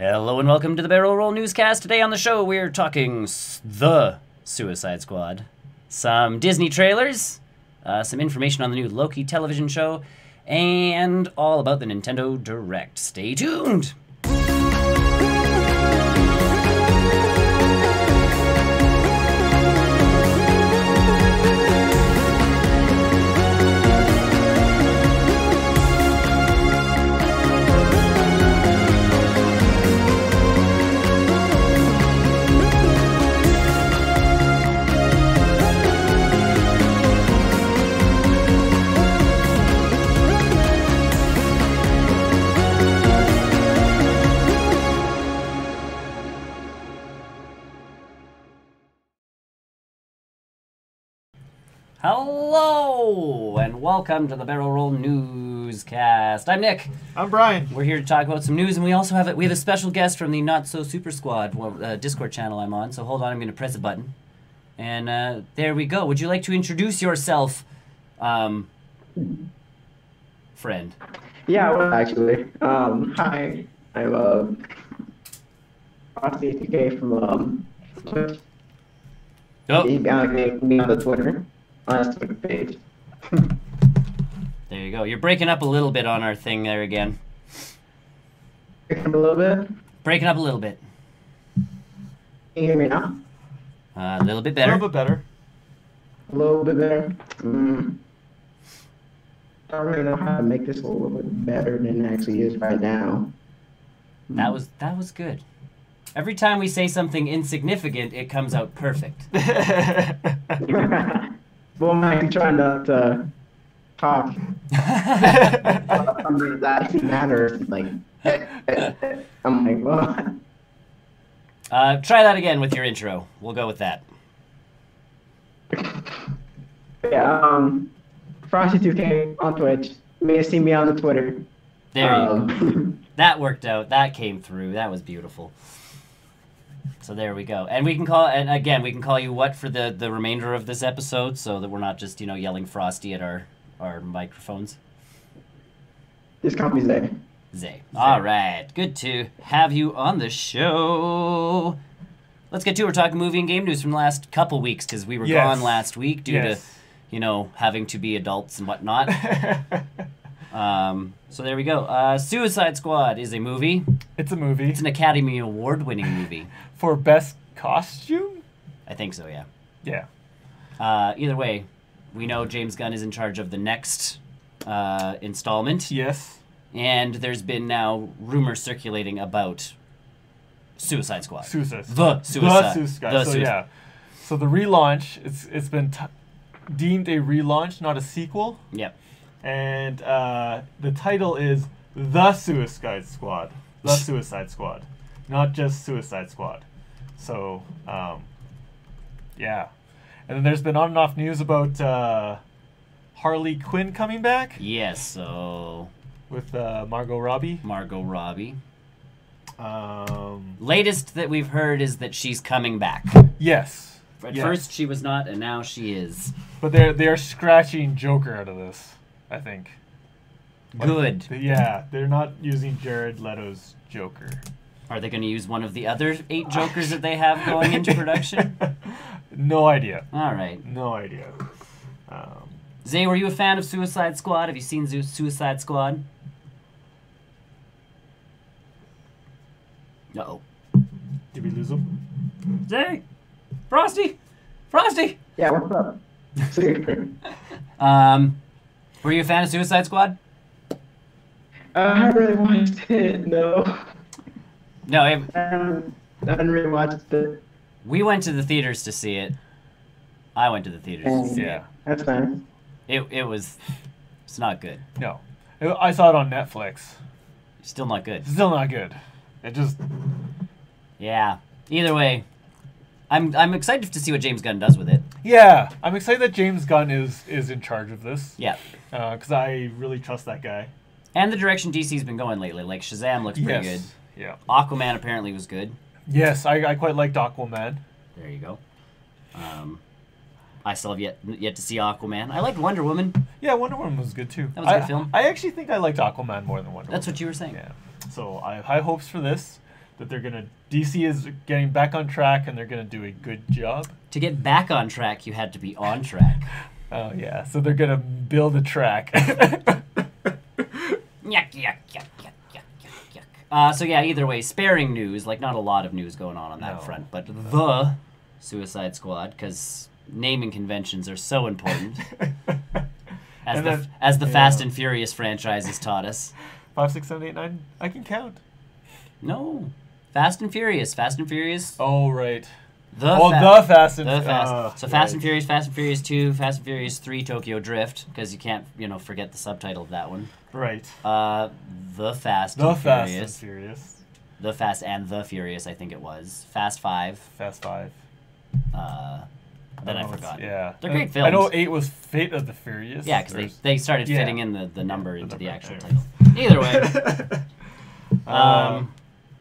Hello and welcome to the Barrel Roll Newscast. Today on the show we're talking the Suicide Squad, some Disney trailers, some information on the new Loki television show, and all about the Nintendo Direct. Stay tuned! Hello and welcome to the Barrel Roll Newscast. I'm Nick. I'm Brian. We're here to talk about some news, and we also have a special guest from the Not So Super Squad Discord channel I'm on. So hold on, I'm going to press a button, and there we go. Would you like to introduce yourself, friend? Yeah, well, actually. Hi, I'm RCTK from Twitch. Oh. You can me on the Twitter. On our Twitter page. There you go. You're breaking up a little bit on our thing there again. Breaking up a little bit. Breaking up a little bit. Can you hear me now? A little bit better. A little bit better. A little bit better. I don't really know how to make this a little bit better than it actually is right now. That was good. Every time we say something insignificant, it comes out perfect. Well, I'm actually trying to talk. Something that matters. Like, I'm like, well. Try that again with your intro. We'll go with that. Yeah, Frosty2K on Twitch. You may have seen me on the Twitter. There you go. That worked out. That came through. That was beautiful. So there we go. And we can call, and again, we can call you what for the remainder of this episode, so that we're not just, yelling Frosty at our microphones. Just call me Zay. Zay. All right. Good to have you on the show. Let's get to it. We're talking movie and game news from the last couple weeks, because we were gone last week due to, having to be adults and whatnot. So there we go. Suicide Squad is a movie. It's a movie. It's an Academy Award-winning movie. For best costume? I think so, yeah. Yeah. Either way, we know James Gunn is in charge of the next installment. Yes. And there's been now rumors circulating about Suicide Squad. The Suicide. So yeah. So the relaunch, it's been deemed a relaunch, not a sequel. Yep. And the title is The Suicide Squad. The Suicide Squad. Not just Suicide Squad. So, yeah. And then there's been on and off news about Harley Quinn coming back. Yes, so... With Margot Robbie. Margot Robbie. Latest that we've heard is that she's coming back. Yes. At first she was not, and now she is. But they're scratching Joker out of this, I think. Good. Yeah, they're not using Jared Leto's Joker. Are they going to use one of the other 8 Jokers that they have going into production? No idea. All right. No idea. Zay, were you a fan of Suicide Squad? Have you seen Suicide Squad? Uh-oh. Did we lose him? Zay! Frosty! Frosty! Yeah, what's up? Were you a fan of Suicide Squad? I really watched it, no. No, I haven't really watched it. We went to the theaters to see it. I went to the theaters to see it. That's fine. It's not good. No. I saw it on Netflix. Still not good. Still not good. It just... Yeah. Either way, I'm excited to see what James Gunn does with it. Yeah. I'm excited that James Gunn is in charge of this. Yeah. Because I really trust that guy. And the direction DC's been going lately. Like, Shazam looks pretty good. Yeah. Aquaman apparently was good. Yes, I quite liked Aquaman. There you go. I still have yet to see Aquaman. I liked Wonder Woman. Yeah, Wonder Woman was good too. That was a good film. I actually think I liked Aquaman more than Wonder Woman. That's what you were saying. Yeah. So I have high hopes for this. that they're gonna DC is getting back on track and they're gonna do a good job. To get back on track, you had to be on track. Oh yeah, so they're gonna build a track. Yuck, yuck, yuck, yuck, yuck, yuck, yuck. So yeah, either way, sparing news, like not a lot of news going on that front, but the Suicide Squad, because naming conventions are so important. As the Fast and Furious franchise has taught us. 5, 6, 7, 8, 9. I can count. No, Fast and Furious. Fast and Furious. Oh right. The Fast and So Fast and Furious, Fast and Furious 2, Fast and Furious 3, Tokyo Drift, because you can't, forget the subtitle of that one. Right. The Fast The and Fast Furious. and Furious. The Fast and the Furious, I think it was. Fast 5. Fast 5. Then I forgot. Yeah. They're great films. I know 8 was Fate of the Furious. Yeah, because they started fitting in the number into the number, actual anyways. title. Either way.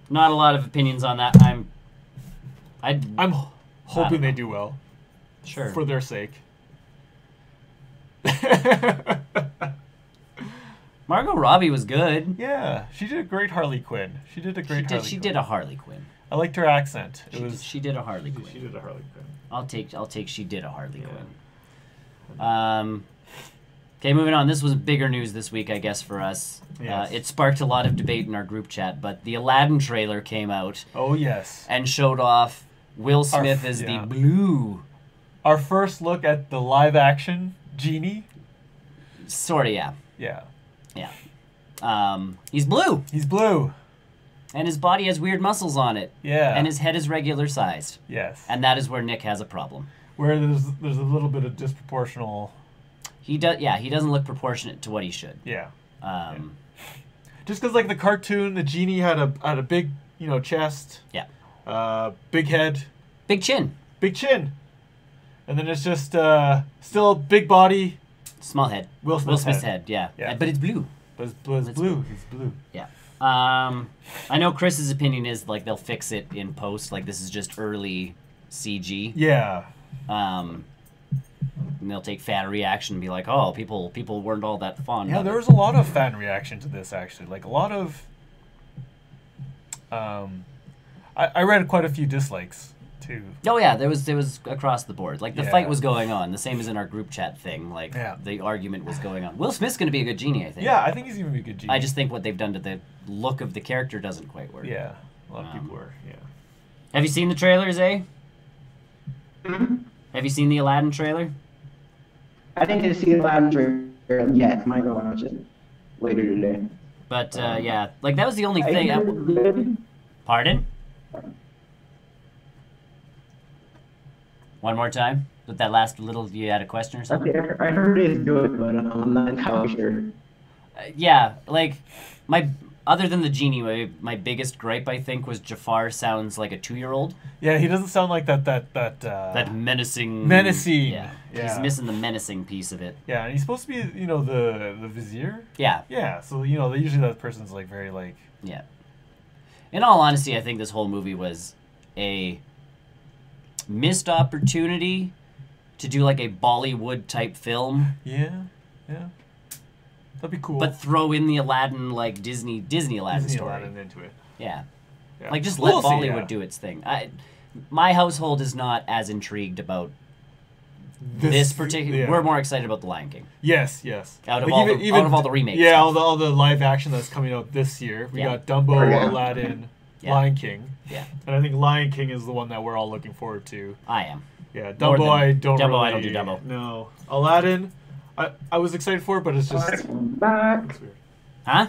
Not a lot of opinions on that. I'm hoping they do well. Sure. For their sake. Margot Robbie was good. Yeah, she did a great Harley Quinn. She did a great Harley Quinn. She did a Harley Quinn. I liked her accent. She did a Harley Quinn. She did a Harley Quinn. I'll take she did a Harley Quinn. Okay, moving on. This was bigger news this week, I guess, for us. Yes. It sparked a lot of debate in our group chat, but the Aladdin trailer came out. Oh yes. And showed off Will Smith as the Blue. Our first look at the live action genie. Sorta, yeah. Yeah. Yeah. He's blue. He's blue. And his body has weird muscles on it. Yeah. And his head is regular sized. Yes. And that is where Nick has a problem. Where there's a little bit of disproportional. He doesn't look proportionate to what he should. Yeah. Just because like the cartoon, the genie had a big chest. Yeah. Big head. Big chin. Big chin. And then it's just still big body. Small head. Will Smith's head. Yeah. But it's blue. But it's blue. He's blue. Yeah. I know Chris's opinion is like they'll fix it in post. Like this is just early CG. Yeah. And they'll take fan reaction and be like, oh, people weren't all that fond. Yeah, of there it. was a lot of fan reaction to this actually. Like a lot of. I read quite a few dislikes too. Oh yeah, there was across the board. Like the fight was going on, the same as in our group chat thing. Like the argument was going on. Will Smith's going to be a good genie, I think. Yeah, I think he's going to be a good genie. I just think what they've done to the look of the character doesn't quite work. Yeah, a lot of people were. Yeah. Have you seen the trailers, eh? Mm-hmm. Have you seen the Aladdin trailer? I didn't see the Aladdin trailer yet. I might go watch it later today. But yeah, like that was the only thing. Pardon? One more time? With that last little, you had a question or something? Okay, I heard it's good, but I'm not entirely sure. Yeah, like, other than the genie, my biggest gripe, I think, was Jafar sounds like a 2-year-old. Yeah, he doesn't sound like that menacing... Menacing. Yeah. He's missing the menacing piece of it. Yeah, and he's supposed to be, the vizier. Yeah. Yeah, so, usually that person's, like, very, like... Yeah. In all honesty, I think this whole movie was a missed opportunity to do like a Bollywood type film. Yeah. That'd be cool. But throw in the Aladdin, like Disney Aladdin story. Aladdin into it. Yeah. Like just let Bollywood do its thing. My household is not as intrigued about this particular. Yeah. We're more excited about The Lion King. Yes. Out of all the remakes. Yeah, all the live action that's coming out this year. We got Dumbo, Aladdin, Lion King. Yeah. And I think Lion King is the one that we're all looking forward to. I am. Yeah, Dumbo I don't do Dumbo. No. Aladdin, I was excited for it, but it's just... Back. It's weird. Huh?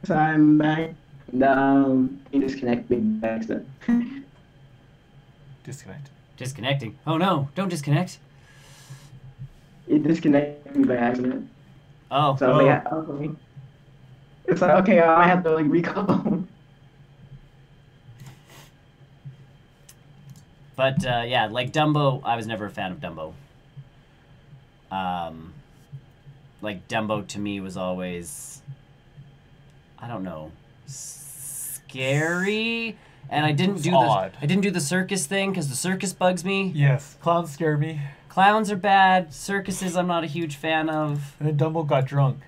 So I'm back. You disconnect me by accident. Disconnect. Disconnecting. Oh no, don't disconnect. You disconnected me by accident. Oh. So okay. It's like, okay, I have to like recall. But yeah, like Dumbo, I was never a fan of Dumbo. Like Dumbo to me was always, I don't know, scary, and I didn't do the circus thing because the circus bugs me. Yes, clowns scare me. Clowns are bad. Circuses, I'm not a huge fan of. And then Dumbo got drunk.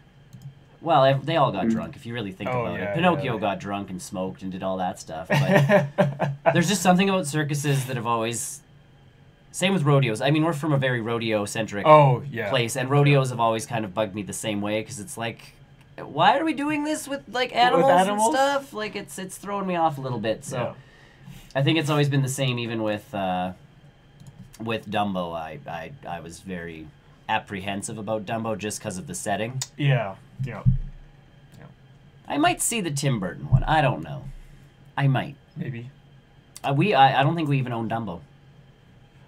Well, they all got drunk, if you really think about yeah, it. Pinocchio yeah. got drunk and smoked and did all that stuff. But there's just something about circuses that have always... Same with rodeos. I mean, we're from a very rodeo-centric place, and rodeos have always kind of bugged me the same way, because it's like, why are we doing this with, like, animals and stuff? Like, it's throwing me off a little bit, so... Yeah. I think it's always been the same, even with Dumbo. I was very apprehensive about Dumbo just because of the setting. Yeah. I might see the Tim Burton one. I don't know. I might. Maybe. I don't think we even own Dumbo.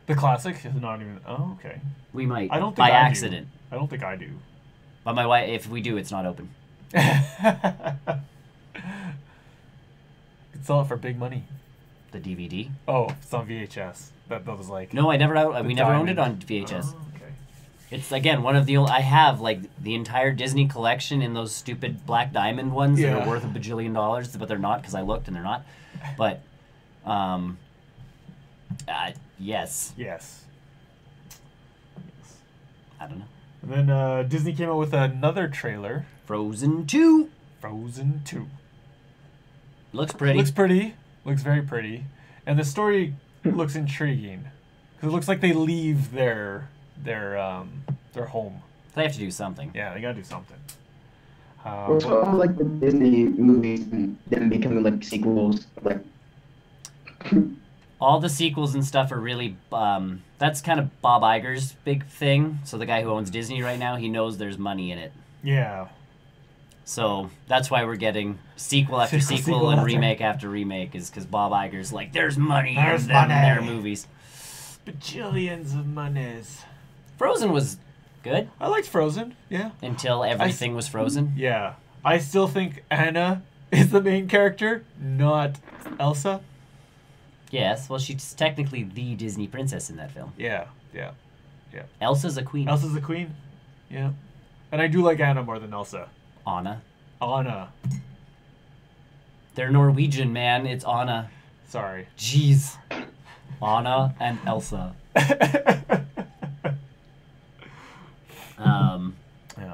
The classic is not even... Oh, okay. We might. I don't think by I accident. Do. I don't think I do. But my wife, if we do, it's not open. Could sell it for big money. The DVD. Oh, it's on VHS. That was like... No, we never owned it on VHS. Oh, okay. It's, again, one of the old... I have, like, the entire Disney collection in those stupid Black Diamond ones that are worth $1 bajillion, but they're not, because I looked and they're not. But, yes. Yes. I don't know. And then Disney came out with another trailer. Frozen 2. Frozen 2. Looks pretty. Looks pretty. Looks very pretty. And the story looks intriguing. Because it looks like they leave their home. They have to do something. Yeah, they gotta do something. Well, so all like the Disney movies and them becoming like sequels, like All the sequels and stuff are really, that's kind of Bob Iger's big thing. So the guy who owns Disney right now, he knows there's money in it. Yeah. So that's why we're getting sequel after sequel and remake after remake, is because Bob Iger's like, there's money in their movies. Bajillions of monies. Frozen was good. I liked Frozen, yeah. Until everything was frozen. Yeah. I still think Anna is the main character, not Elsa. Yes, well, she's technically the Disney princess in that film. Yeah. Elsa's a queen. Elsa's the queen. Yeah. And I do like Anna more than Elsa. Anna. They're Norwegian, man. It's Anna. Sorry. Jeez. Anna and Elsa. Yeah.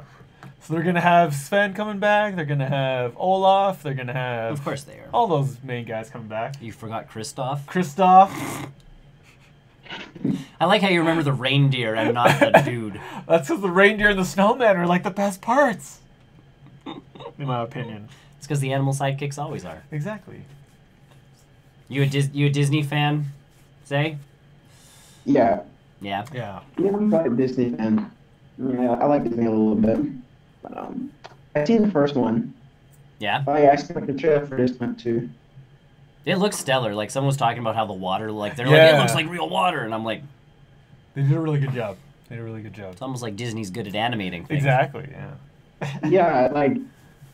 So they're gonna have Sven coming back. They're gonna have Olaf. They're gonna have... Of course they are. all those main guys coming back. You forgot Kristoff? Kristoff. I like how you remember the reindeer and not the dude. That's because the reindeer and the snowman are like the best parts. In my opinion. It's because the animal sidekicks always are. Exactly. You a Disney fan, Zay? yeah. Yeah. Yeah. Yeah, I'm quite a Disney fan. Yeah, I like Disney a little bit, but I've seen the first one. Yeah. I expect the trailer for this one too. It looks stellar. Like, someone was talking about how the water, like, they're Yeah. like, it looks like real water. And I'm like, They did a really good job. it's almost like Disney's good at animating things. Exactly, yeah. Yeah, like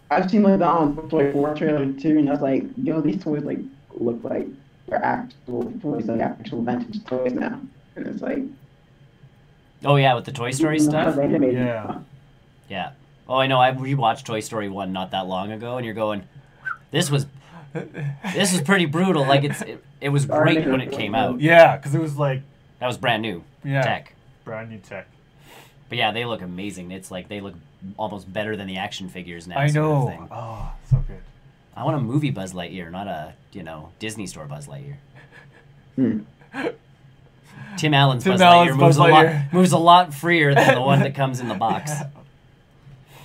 I've seen like the Toy 4 trailer too, and I was like, yo, these toys like look like they're actual toys, like actual vintage toys now, and it's like, Oh, yeah, with the Toy Story stuff? Yeah. Yeah. Oh, I know. I rewatched Toy Story 1 not that long ago, and you're going, this was pretty brutal. Like, it was great when it came out. Yeah, because it was like... That was brand new tech. Brand new tech. But yeah, they look amazing. It's like they look almost better than the action figures now. I sort of know. thing. Oh, so good. I want a movie Buzz Lightyear, not a, Disney store Buzz Lightyear. Tim Allen's Buzz Lightyear moves a lot freer than the one that comes in the box.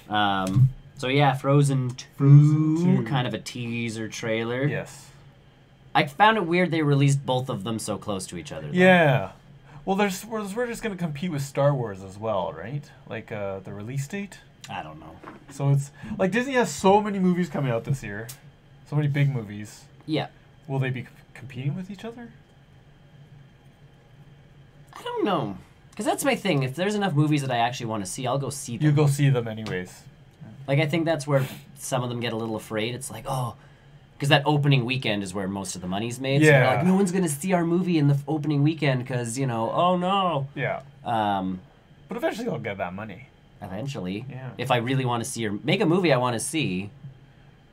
So yeah, Frozen 2, kind of a teaser trailer. Yes. I found it weird they released both of them so close to each other. Though. Yeah. Well, we're just going to compete with Star Wars as well, right? Like the release date? I don't know. So it's like Disney has so many movies coming out this year. So many big movies. Yeah. Will they be competing with each other? I don't know. Because that's my thing. If there's enough movies that I actually want to see, I'll go see them. You go see them anyways. Like, I think that's where some of them get a little afraid. It's like, oh, because that opening weekend is where most of the money's made. Yeah. So they're like, no one's going to see our movie in the opening weekend because, oh no. Yeah. But eventually they'll get that money. Eventually. Yeah. If I really want to see or make a movie I want to see.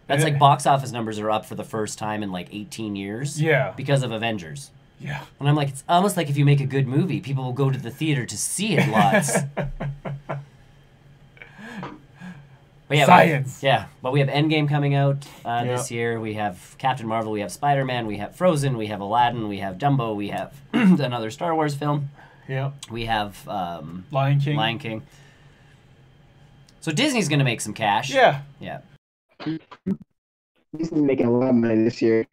That's like box office numbers are up for the first time in like 18 years. Yeah. Because of Avengers. Yeah. And I'm like, it's almost like if you make a good movie, people will go to the theater to see it lots. But yeah, Science. But we have Endgame coming out this year. We have Captain Marvel. We have Spider-Man. We have Frozen. We have Aladdin. We have Dumbo. We have another Star Wars film. Yeah. We have Lion King. Lion King. So Disney's gonna make some cash. Yeah. Yeah. Disney's making a lot of money this year.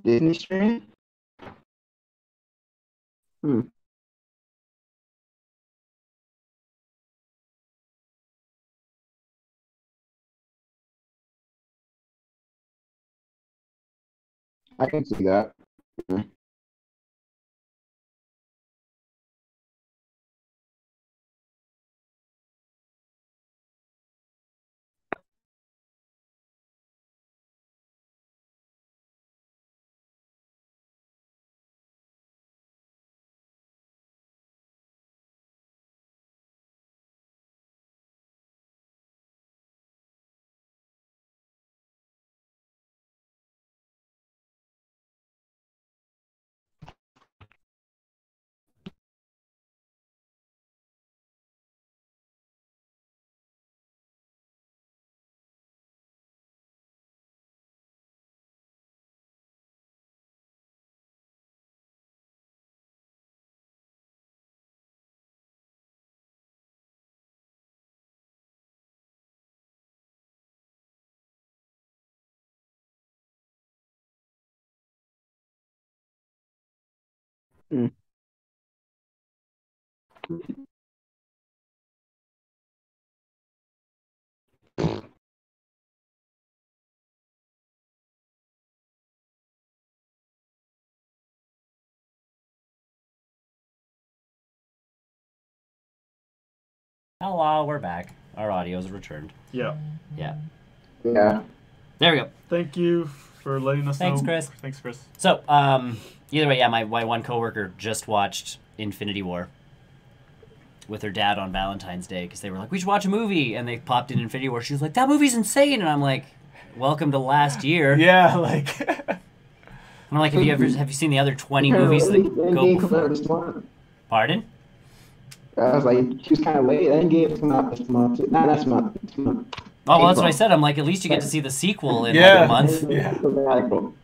Disney streaming? Hmm. I can see that. Yeah. Hmm. Hello, we're back. Our audio's returned. Yeah. Yeah. Yeah. There we go. Thank you for letting us Thanks, know. Chris. Thanks, Chris. So, either way, yeah, my one coworker just watched Infinity War with her dad on Valentine's Day because they were like, we should watch a movie, and they popped in Infinity War. She was like, that movie's insane, and I'm like, welcome to last year. Yeah, like. And I'm like, have you seen the other 20 movies that go before? Pardon? I was like, she was kind of late. Endgame come out this month. Not this month. This month. Oh, well, that's what I said. I'm like, at least you get to see the sequel in like Yeah. a month. Yeah. April.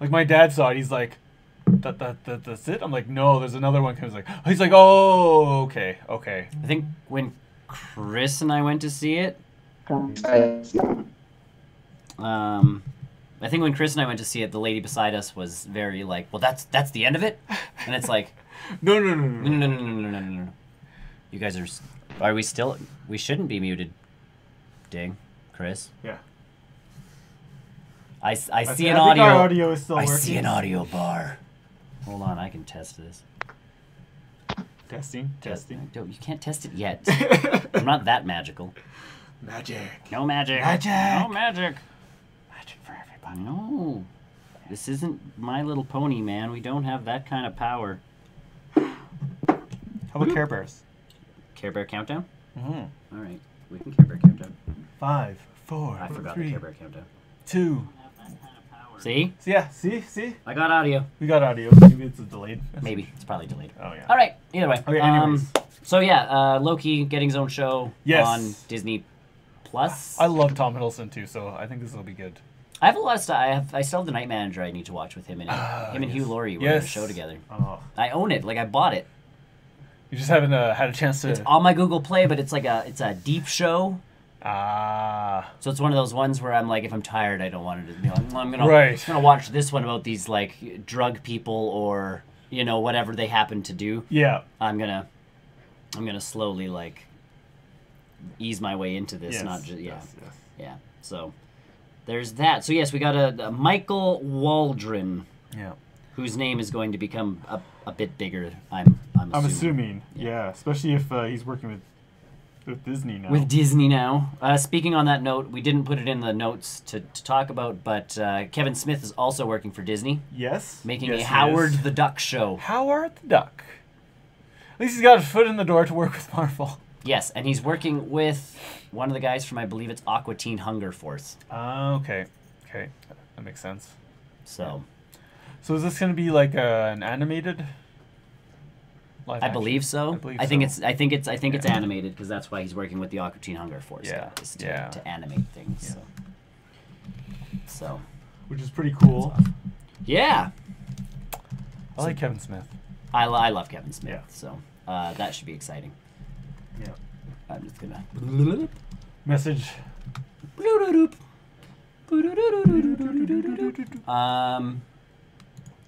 Like my dad saw it. He's like, that's it. I'm like, no, there's another one. He's like, oh, okay. I think when Chris and I went to see it, Yeah. I think when Chris and I went to see it, the lady beside us was very like, well, that's the end of it? And it's like, No. no. You guys are we still, we shouldn't be muted. Ding, Chris. Yeah. I see an I think audio. our audio is still I working. see an audio bar. Hold on, I can test this. Testing. You can't test it yet. I'm not that magical. Magic. No magic. Magic. No magic. Magic for everybody. No. This isn't My Little Pony, man. We don't have that kind of power. How about Care Bears? Care Bear Countdown? Mm-hmm. All right. We can Care Bear Countdown. 5, 4, I forgot 3, the Care Bear Countdown. 2. See? So yeah, see? I got audio. We got audio. Maybe it's a delayed. Maybe. It's probably delayed. Oh yeah. All right. Either way. Okay, anyways. So yeah, Loki getting his own show Yes. on Disney Plus. I love Tom Hiddleston too, so I think this will be good. I have a lot of stuff. I still have The Night Manager I need to watch with him and him and Hugh Laurie were in a show together. Oh. I own it. Like I bought it. You just haven't had a chance to. It's on my Google Play, but it's a deep show. So it's one of those ones where I'm like, if I'm tired, I don't want it to be like, well, I'm gonna watch this one about these like drug people or whatever they happen to do. Yeah. I'm gonna slowly like ease my way into this, Yes. not just Yes. yeah. So there's that. So yes, we got a Michael Waldron. Yeah. Whose name is going to become a bit bigger. I'm assuming. Yeah. Especially if he's working with Disney now. With Disney now. Speaking on that note, we didn't put it in the notes to talk about, but Kevin Smith is also working for Disney. Yes. Making Yes, a he Howard is. the Duck show. Howard the Duck. At least he's got a foot in the door to work with Marvel. Yes, and he's working with one of the guys from, I believe it's Aqua Teen Hunger Force. Okay. Okay. That makes sense. So is this going to be like an animated? Live I action? believe so. believe I think so. it's animated because that's why he's working with the Aqua Teen Hunger Force. Yeah. Is Yeah. to animate things. Yeah. So Which is pretty cool. yeah. I like Kevin Smith. I love Kevin Smith. Yeah. So that should be exciting. Yeah. I'm just gonna Message.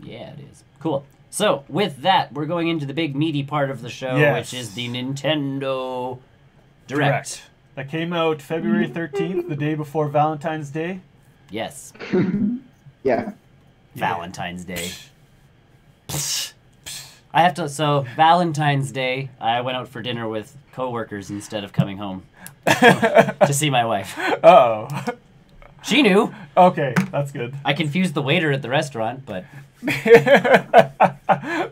Yeah, it is. Cool. So, with that, we're going into the big meaty part of the show, Yes. which is the Nintendo Direct. That came out February 13th, the day before Valentine's Day. Yes. Yeah. Valentine's Day. I have to, so, Valentine's Day, I went out for dinner with coworkers instead of coming home to see my wife. Uh-oh. She knew. Okay, that's good. I confused the waiter at the restaurant, but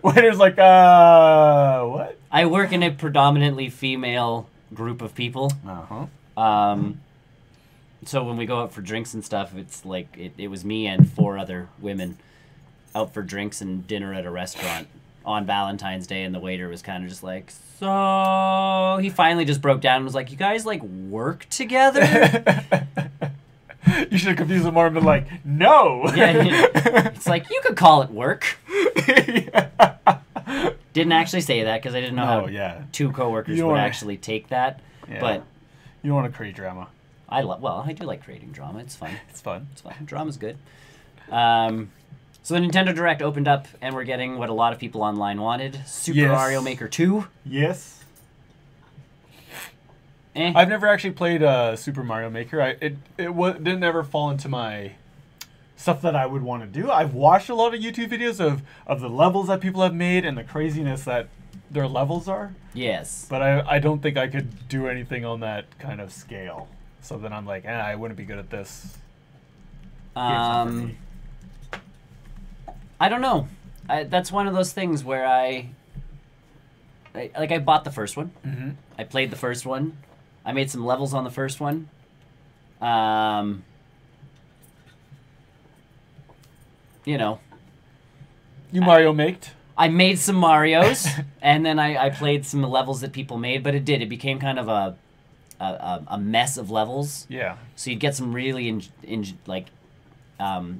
Waiter's like, what? I work in a predominantly female group of people. Uh-huh. So when we go out for drinks and stuff, it's like it was me and 4 other women out for drinks and dinner at a restaurant on Valentine's Day, and the waiter was kind of just like, so he finally just broke down and was like, you guys like work together? You should have confused him more and been like, no. Yeah, it's like, you could call it work. Yeah. Didn't actually say that because I didn't know how yeah. 2 coworkers You would wanna- actually take that. Yeah. But You don't want to create drama. I do like creating drama. It's fun. It's fun. It's fun. Drama's good. So the Nintendo Direct opened up, and we're getting what a lot of people online wanted: Super Yes. Mario Maker 2. Yes. Eh. I've never actually played Super Mario Maker. It didn't ever fall into my stuff that I would want to do. I've watched a lot of YouTube videos of the levels that people have made and the craziness that their levels are. Yes. But I don't think I could do anything on that kind of scale. So then I'm like, I wouldn't be good at this. Game's not for me. I don't know. That's one of those things where I bought the first one. Mm-hmm. I played the first one. I made some levels on the first one. You Mario maked? I made some Marios, and then I played some levels that people made, but it became kind of a mess of levels. Yeah. So you'd get some really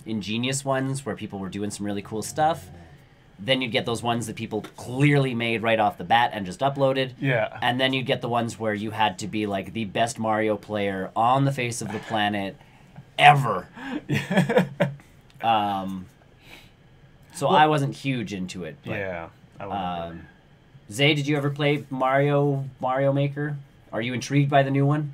ingenious ones where people were doing some really cool stuff. Then you'd get those ones that people clearly made right off the bat and just uploaded. Yeah. And then you'd get the ones where you had to be like the best Mario player on the face of the planet ever. Yeah. So I wasn't huge into it. But, Yeah. I wouldn't really. Zay, did you ever play Mario Maker? Are you intrigued by the new one?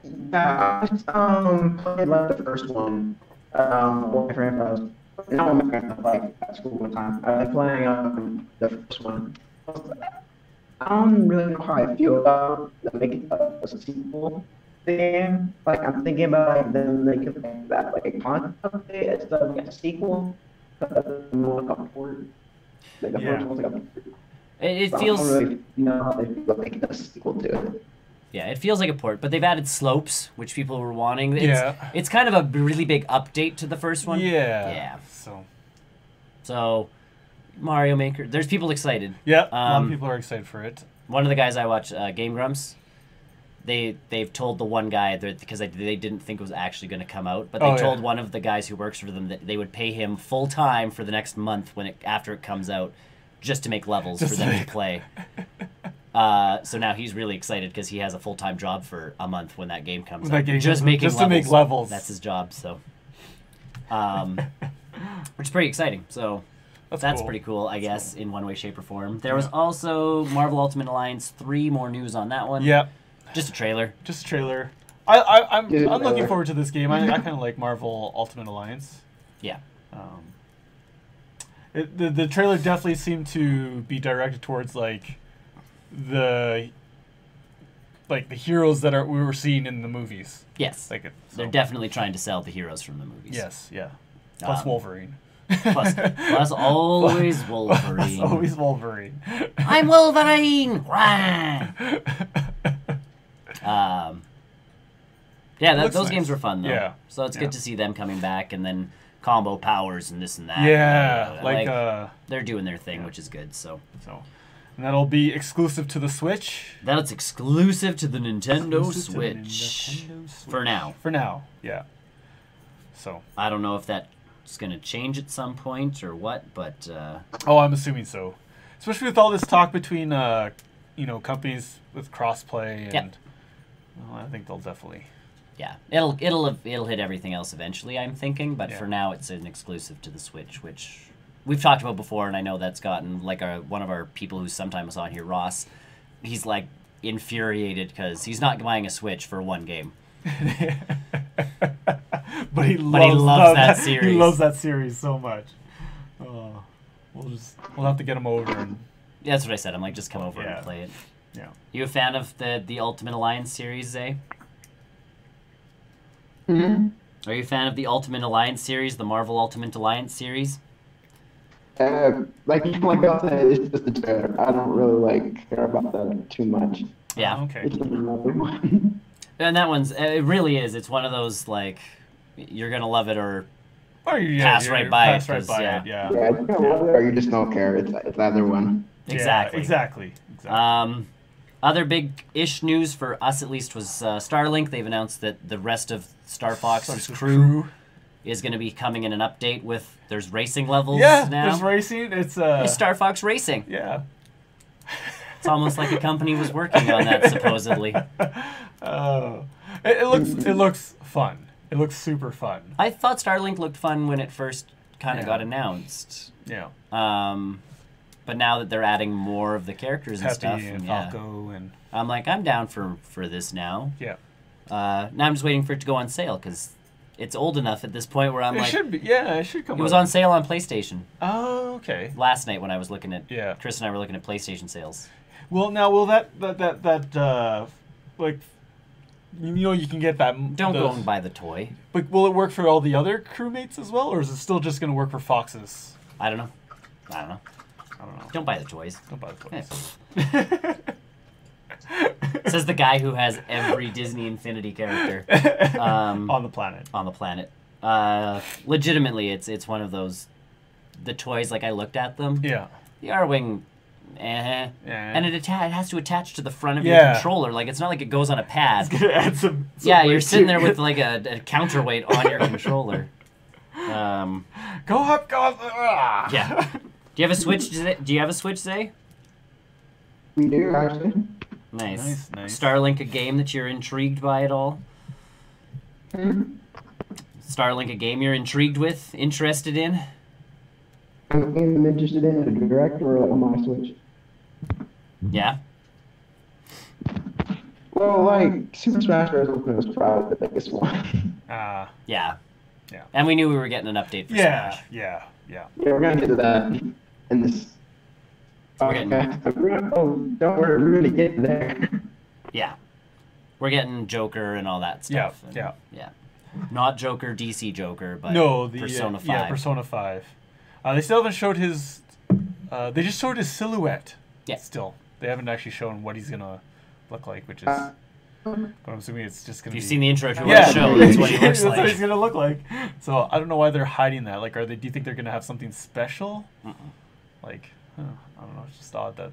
Yeah, I just played like the first one. With my grandpa's. Not with my grandpa, like at school one time. I was playing the first one. I don't really know how I feel about making a sequel thing. Like I'm thinking about like them making like, that like a concept update instead of like a sequel. More like a port. Like the first one's like a port. It So I feels... don't really know how they feel making a sequel to it. Yeah, it feels like a port, but they've added slopes, which people were wanting. It's kind of a really big update to the first one. Yeah. So, Mario Maker. There's people excited. Yeah, a lot of people are excited for it. One of the guys I watch, Game Grumps, they've told the one guy that because they didn't think it was actually going to come out, but they told one of the guys who works for them that they would pay him full time for the next month after it comes out, just to make levels for them to play. So now he's really excited because he has a full-time job for a month when that game comes out. Just to make levels. That's his job. So, which is pretty exciting. So that's cool. pretty cool, I guess, in one way, shape, or form. There was also Marvel Ultimate Alliance 3. More news on that one. Yeah. Just a trailer. I'm looking forward to this game. I kind of like Marvel Ultimate Alliance. Yeah. The trailer definitely seemed to be directed towards like the heroes that we were seeing in the movies. Yes. They're definitely trying to sell the heroes from the movies. Yes. Yeah. Plus Wolverine. Plus always Wolverine. Plus always Wolverine. I'm Wolverine. Yeah, those games were fun though. Yeah. So it's good to see them coming back, and then combo powers and this and that. Yeah, they're doing their thing, which is good. So. And that'll be exclusive to the Switch. That's exclusive to the Nintendo Switch. For now. For now, yeah. So I don't know if that's gonna change at some point or what, but. I'm assuming so. Especially with all this talk between companies with crossplay and. Well, I think they'll definitely. Yeah, it'll hit everything else eventually, I'm thinking, but for now it's an exclusive to the Switch, which we've talked about before, and I know that's gotten like one of our people who's sometimes on here, Ross. He's like infuriated because he's not buying a Switch for one game. but he loves that series. He loves that series so much. We'll have to get him over and. Yeah, that's what I said. I'm like, just come over and play it. Yeah. You a fan of the Ultimate Alliance series, Zay? Mm-hmm. Are you a fan of the Ultimate Alliance series, the Marvel Ultimate Alliance series? Like I said, it's just a trailer. I don't really care about that too much. Yeah. Okay. It's just another one. And that one's it really is. It's one of those like you're gonna love it or pass right by it. Yeah, it's gonna love it or you just don't care. It's either one. Exactly. Yeah, exactly. Other big-ish news for us, at least, was Starlink. They've announced that the rest of Star Fox's crew is going to be coming in an update with there's racing levels now. There's racing. It's Star Fox Racing. Yeah. It's almost like a company was working on that, supposedly. It looks fun. It looks super fun. I thought Starlink looked fun when it first kind of got announced. Yeah. But now that they're adding more of the characters and stuff, and Falco and I'm like, I'm down for this now. Yeah. Now I'm just waiting for it to go on sale because it's old enough at this point where I'm it should come. It was on sale on PlayStation. Oh, okay. Last night when I was looking at Chris and I were looking at PlayStation sales. Well, now will that like you can get that. Don't go and buy the toy. But will it work for all the other crewmates as well, or is it still just going to work for Foxes? I don't know. Don't buy the toys. Don't buy the toys. Says the guy who has every Disney Infinity character on the planet. On the planet. Legitimately, it's one of those. The toys, like I looked at them. Yeah. The R-Wing, and it has to attach to the front of your controller. Like it's not like it goes on a pad. It's gonna add some you're sitting there with like a counterweight on your controller. Go up. Yeah. Do you have a Switch? Do you have a Switch, Zay? We do, actually. Nice. Starlink, a game that you're intrigued by at all? Mm-hmm. Starlink a game you're intrigued with, interested in? I'm interested in a direct or like on my Switch. Yeah. Well, like Super Smash Bros. Ultimate was probably the biggest one. Yeah. Yeah. Yeah. And we knew we were getting an update for Yeah. Smash. Yeah. Yeah. Yeah, we're gonna get to that in this. We're getting- Oh, don't worry, we're gonna get there. Yeah. We're getting Joker and all that stuff. Yeah, and- yeah. Yeah. Not Joker, DC Joker, but No, the Persona 5. Yeah, Persona 5. They still haven't showed his. They just showed his silhouette. Yeah. Still, they haven't actually shown what he's gonna look like, which is. But I'm assuming it's just gonna. If you've be... seen the intro to Yeah, the show, that's what he looks That's what like. he's gonna look like. So I don't know why they're hiding that. Like, do you think they're gonna have something special? Like, I don't know. It's just odd that.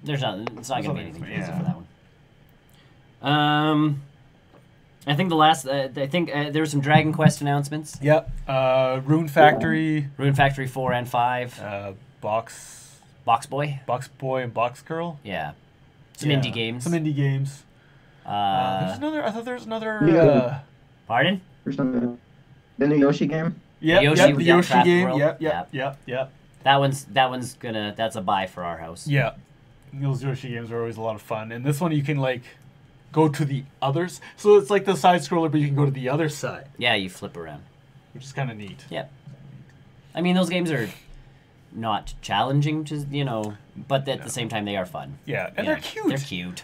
It's not gonna be Something, anything crazy yeah. for that one. I think the last. There were some Dragon Quest announcements. Yep. Rune Factory. Rune Factory 4 and 5. Box Boy. and Box Girl. Yeah. Some Yeah, indie games. Some indie games. There's another. I thought there was another. Yeah. Pardon? Or something. The new Yoshi game. Yep, Yoshi- the yeah, Yoshi Craft game. World. Yep. That one's gonna. That's a buy for our house. Yeah. Those Yoshi games are always a lot of fun, and this one you can like go to the others. So it's like the side scroller, but you can go to the other side, Yeah, you flip around. which is kind of neat. Yep. I mean, those games are not challenging to but at the same time they are fun. Yeah, and Yeah, they're cute. They're cute.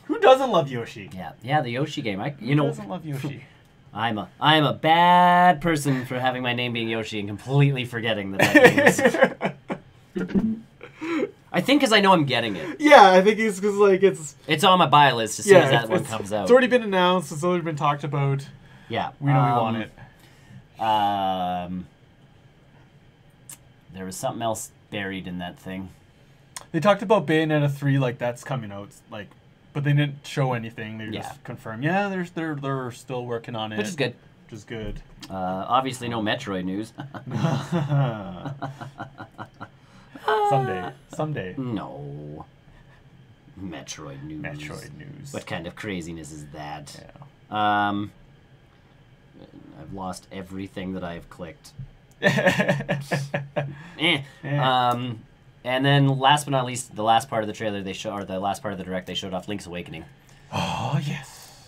Who doesn't love Yoshi? Yeah, the Yoshi game. Who doesn't love Yoshi? I'm a bad person for having my name being Yoshi and completely forgetting that game is. I think because I know I'm getting it. Yeah, I think it's because like It's on my buy list as soon as that one comes out. It's already been announced. It's already been talked about. Yeah. We know we want it. There was something else buried in that thing. They talked about Bayonetta 3, like that's coming out, like, but they didn't show anything. They just confirmed, they're still working on it, Which is good. Which is good. Obviously, no Metroid news. Someday. No. Metroid news. Metroid news. What kind of craziness is that? Yeah. I've lost everything that I've clicked. Yeah. And then last but not least, the last part of the trailer the last part of the direct, they showed off Link's Awakening. Oh yes.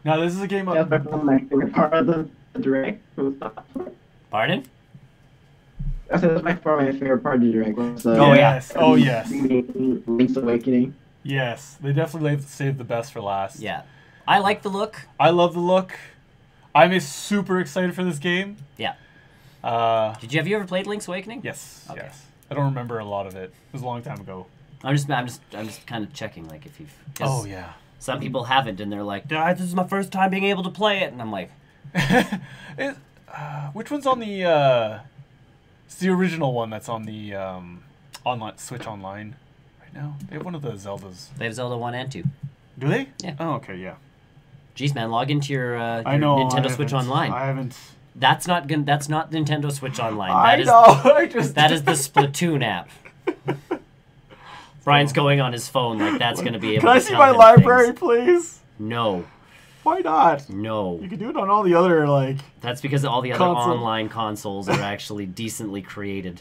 Now this is a game Yeah, of. that's my favorite part of the direct. Pardon? I said that's my favorite part of the direct. Was, Oh, yeah. Yes. Oh yes. Link's Awakening. Yes. They definitely saved the best for last. Yeah. I like the look. I love the look. I'm super excited for this game. Yeah. Have you ever played Link's Awakening? Yes. Okay. Yes. I don't remember a lot of it. It was a long time ago. I'm just kind of checking, like, if you've. 'cause Oh yeah. Some people haven't, and they're like, this is my first time being able to play it, and I'm like, Which one's on the? It's the original one that's on the online Switch Online right now. They have one of the Zeldas. they have Zelda 1 and 2. Do they? Yeah. Oh, okay, yeah. Jeez, man, log into your I know. Nintendo Switch Online. I haven't. That's not Nintendo Switch Online. I know. That is the Splatoon app. Brian's going on his phone like that's going to be able Can I to see tell my him library, things. please? No. Why not? No. You can do it on all the other like. That's because all the other Console. online consoles are actually decently created.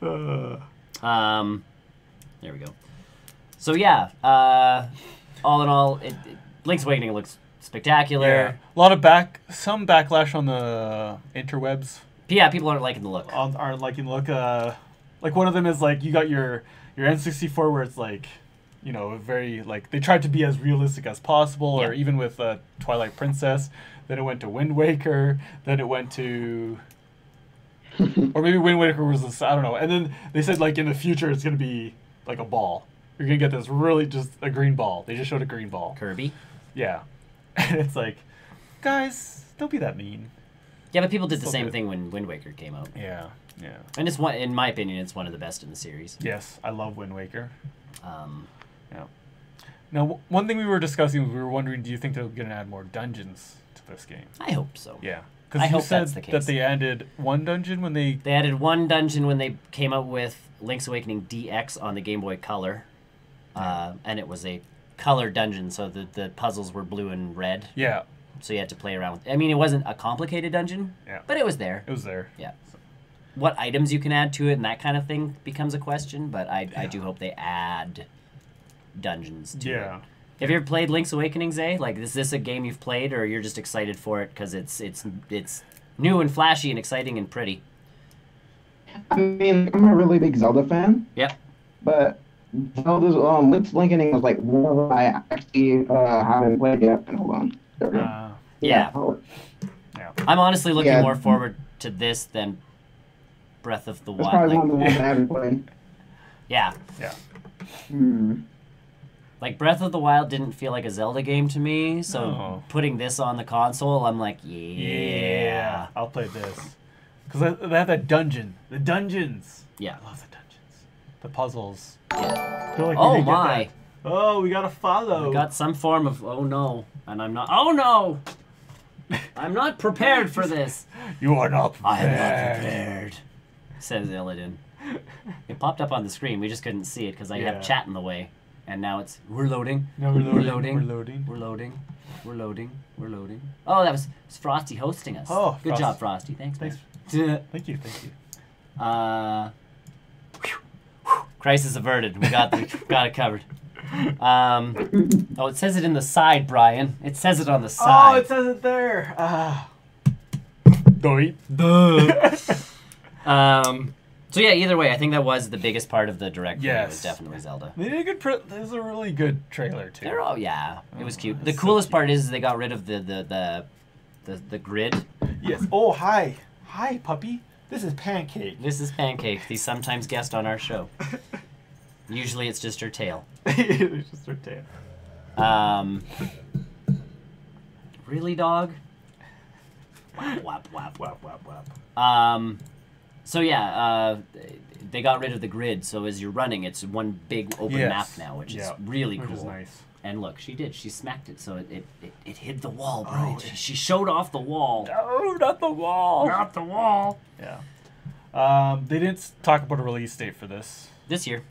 Uh, There we go. So yeah, all in all, Link's Awakening looks spectacular. yeah. A lot of some backlash on the interwebs. Yeah, people aren't liking the look. Aren't liking the look. Like one of them is like you got your N64 where it's like, very like they tried to be as realistic as possible, or Yeah. even with Twilight Princess. Then it went to Wind Waker. Then it went to, or maybe Wind Waker was this, I don't know. And then they said like in the future it's gonna be like a ball. You're gonna get this really just a green ball. They just showed a green ball. Kirby. Yeah, and it's like, guys, don't be that mean. Yeah, but people did the Still same good. thing when Wind Waker came out. Yeah, yeah. And it's one, in my opinion, it's one of the best in the series. Yes, I love Wind Waker. Yeah. Now, one thing we were discussing, we were wondering, do you think they're going to add more dungeons to this game? I hope so. Yeah. I Because you hope said that's the case. that they added one dungeon when they... They added one dungeon when they came out with Link's Awakening DX on the Game Boy Color. And it was a color dungeon, so the puzzles were blue and red. Yeah. So you had to play around with. I mean, it wasn't a complicated dungeon, but it was there. It was there. Yeah. What items you can add to it and that kind of thing becomes a question, but I do hope they add dungeons to it. Have you ever played Link's Awakening, Zay? Like, is this a game you've played, or you're just excited for it because it's new and flashy and exciting and pretty? I mean, I'm a really big Zelda fan. Yep. But Zelda's Link's Awakening was like one I actually haven't played yet. And hold on. There we go. Yeah. Yeah. I'm honestly looking more forward to this than Breath of the Wild. That's probably one of the ones I haven't played. Yeah. Yeah. Like, Breath of the Wild didn't feel like a Zelda game to me, so putting this on the console, I'm like, yeah. I'll play this. Because they have that dungeon. The dungeons. Yeah. I love the dungeons. The puzzles. Yeah. I feel like Oh, we didn't get my. that. Oh, we gotta follow. We got some form of, oh, no. And I'm not, oh, no! I'm not prepared for this. You are not prepared. I am not prepared, says Aladdin. It popped up on the screen. We just couldn't see it because I have chat in the way. And now it's, we're loading. No, we're loading. We're loading. We're loading. We're loading. We're loading. Oh, that was Frosty hosting us. Oh, good job, Frosty. Thanks. Thank you. Crisis averted. We got it covered. Oh, it says it in the side, Brian. It says it on the side. Oh, it says it there. So yeah, either way, I think that was the biggest part of the direct. Yes. It was definitely Zelda. They did a good. This is a really good trailer too. They're all it was cute. The coolest part is they got rid of the grid. Yes. Oh, hi, puppy. This is Pancake. This is Pancake, the sometimes guest on our show. Usually it's just her tail. It's just her tail. Really, dog? Wap, wap, wap, wap, wap, wap. So yeah, they got rid of the grid, so as you're running, it's one big open map now, which is really cool. Which is nice. And look, she smacked it, so it hid the wall, Brian. She showed off the wall. No, not the wall. Not the wall. Yeah. They didn't talk about a release date for this. This year.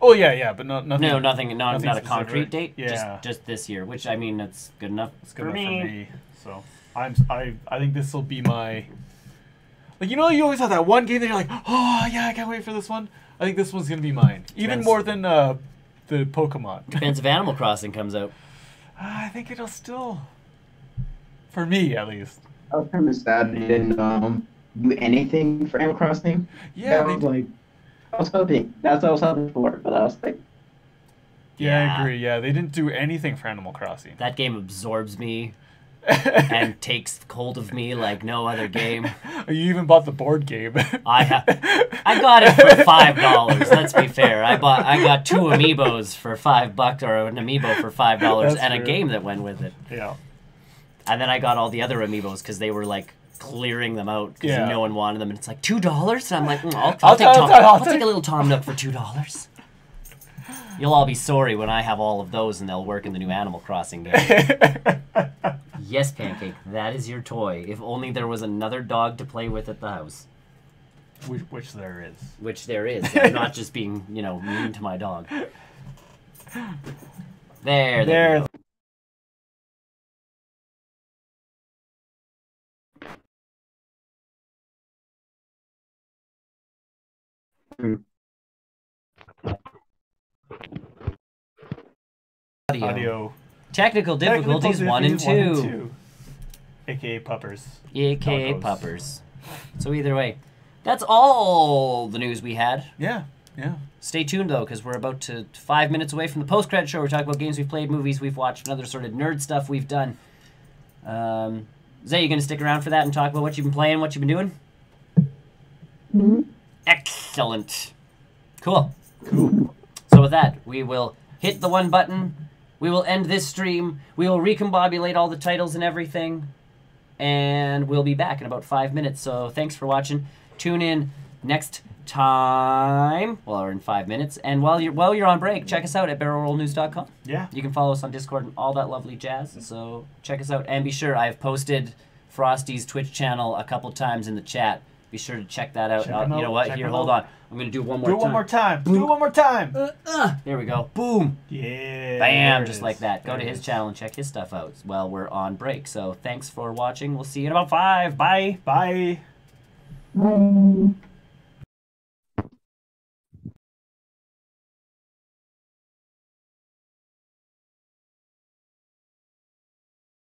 Oh yeah, but nothing. No, nothing. Not a concrete date. Yeah. Just this year, which I mean, it's good enough. It's good enough for me. So I think this will be my. Like, you know, you always have that one game that you're like, oh yeah, I can't wait for this one. I think this one's gonna be mine, even more than the Pokemon. Depends if Animal Crossing comes out. I think it'll still, for me at least. I was kind of sad they didn't do anything for Animal Crossing. Yeah, I was hoping. That's what I was hoping for, but I was like. Yeah, I agree. Yeah, they didn't do anything for Animal Crossing. That game absorbs me and takes hold of me like no other game. You even bought the board game. I got it for $5. Let's be fair. I got 2 amiibos for $5, or an amiibo for $5, and a game that went with it. Yeah. And then I got all the other amiibos because they were like clearing them out because no one wanted them, and it's like $2, and I'm like, I'll take a little Tom Nook for $2. You'll all be sorry when I have all of those, and they'll work in the new Animal Crossing game. Yes, Pancake, that is your toy. If only there was another dog to play with at the house. Which there is. Which there is. I'm not just being, mean to my dog. There. Audio. Technical difficulties 1 and 2. AKA puppers. AKA puppers. So either way, that's all the news we had. Yeah. Stay tuned, though, because we're about to 5 minutes away from the post-credit show. We're talking about games we've played, movies we've watched, and other sort of nerd stuff we've done. Zay, you going to stick around for that and talk about what you've been playing, what you've been doing? Mm-hmm. Excellent. Cool. So with that, we will hit the one button. We will end this stream. We will recombobulate all the titles and everything. And we'll be back in about 5 minutes. So thanks for watching. Tune in next time. Well, or in 5 minutes. And while you're on break, check us out at barrelrollnews.com. Yeah. You can follow us on Discord and all that lovely jazz. So check us out. And be sure, I've posted Frosty's Twitch channel a couple times in the chat. Be sure to check that out. Check 'em You know out, what? check Here, 'em hold out. on. I'm going to do one more Do it time. one more time. Do it one more time. There we go. Boom. Yeah. Bam, there it just is. like that. Go There to it his is. channel and check his stuff out while we're on break. So thanks for watching. We'll see you in about 5. Bye. Bye. Bye.